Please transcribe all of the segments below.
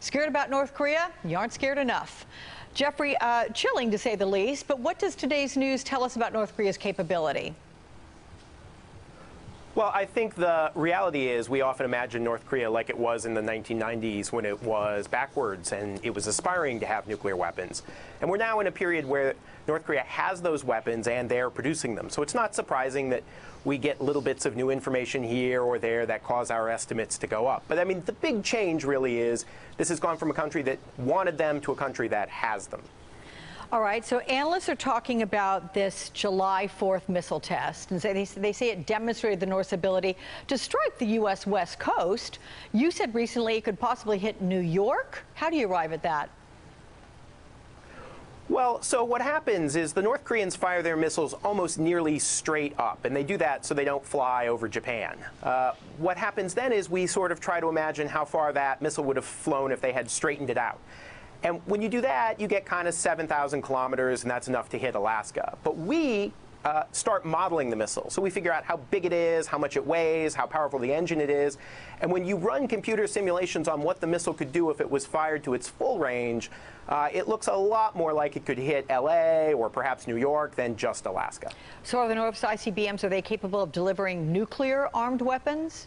Scared about North Korea? You aren't scared enough. Jeffrey, chilling to say the least, but what does today's news tell us about North Korea's capability? Well, I think the reality is we often imagine North Korea like it was in the 1990s when it was backwards and it was aspiring to have nuclear weapons. And we're now in a period where North Korea has those weapons and they're producing them. So it's not surprising that we get little bits of new information here or there that cause our estimates to go up. But I mean, the big change really is this has gone from a country that wanted them to a country that has them. All right, so analysts are talking about this July 4th missile test, and they say it demonstrated the North's ability to strike the U.S. West Coast. You said recently it could possibly hit New York. How do you arrive at that? Well, so what happens is the North Koreans fire their missiles almost nearly straight up, and they do that so they don't fly over Japan. What happens then is we sort of try to imagine how far that missile would have flown if they had straightened it out. And when you do that, you get kind of 7,000 kilometers, and that's enough to hit Alaska. But we start modeling the missile. So we figure out how big it is, how much it weighs, how powerful the engine it is. And when you run computer simulations on what the missile could do if it was fired to its full range, it looks a lot more like it could hit LA or perhaps New York than just Alaska. So are the North's ICBMs, are they capable of delivering nuclear armed weapons?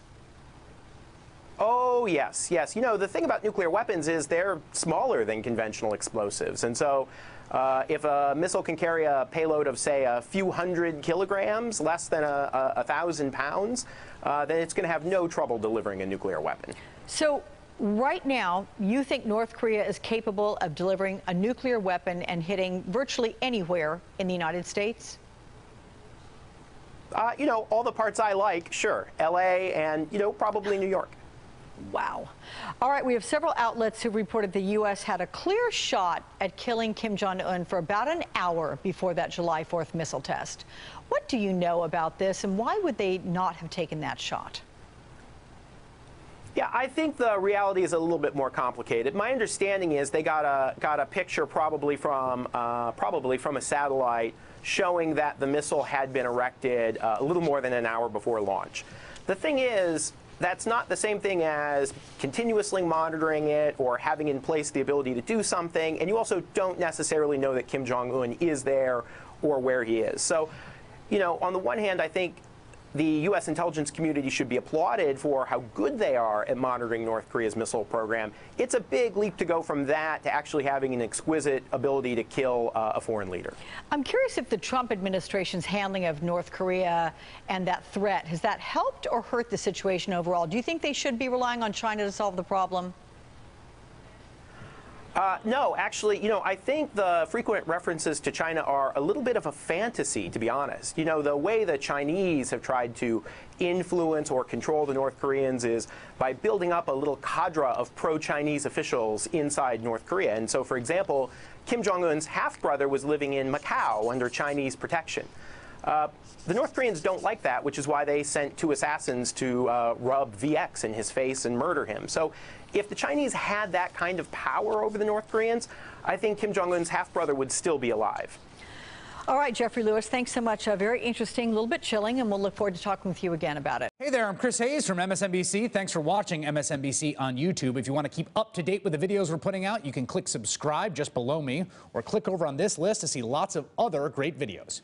Oh, yes, yes. You know, the thing about nuclear weapons is they're smaller than conventional explosives. And so if a missile can carry a payload of, say, a few hundred kilograms, less than 1,000 pounds, then it's going to have no trouble delivering a nuclear weapon. So right now, you think North Korea is capable of delivering a nuclear weapon and hitting virtually anywhere in the United States? You know, all the parts I like, sure. LA and, you know, probably New York. Wow. All right, we have several outlets who reported the U.S. had a clear shot at killing Kim Jong-un for about an hour before that July 4th missile test. What do you know about this, and why would they not have taken that shot? Yeah, I think the reality is a little bit more complicated. My understanding is they got a picture probably from a satellite showing that the missile had been erected a little more than an hour before launch. The thing is, that's not the same thing as continuously monitoring it or having in place the ability to do something. And you also don't necessarily know that Kim Jong-un is there or where he is. So, you know, on the one hand, I think the U.S. intelligence community should be applauded for how good they are at monitoring North Korea's missile program. It's a big leap to go from that to actually having an exquisite ability to kill a foreign leader. I'm curious if the Trump administration's handling of North Korea and that threat, has that helped or hurt the situation overall? Do you think they should be relying on China to solve the problem? No, actually, you know, I think the frequent references to China are a little bit of a fantasy, to be honest. You know, the way the Chinese have tried to influence or control the North Koreans is by building up a little cadre of pro-Chinese officials inside North Korea. And so, for example, Kim Jong-un's half-brother was living in Macau under Chinese protection. The North Koreans don't like that, which is why they sent 2 assassins to rub VX in his face and murder him. So if the Chinese had that kind of power over the North Koreans, I think Kim Jong-un's half-brother would still be alive. All right, Jeffrey Lewis, thanks so much. Very interesting, a little bit chilling, and we'll look forward to talking with you again about it. Hey there, I'm Chris Hayes from MSNBC. Thanks for watching MSNBC on YouTube. If you want to keep up to date with the videos we're putting out, you can click subscribe just below me or click over on this list to see lots of other great videos.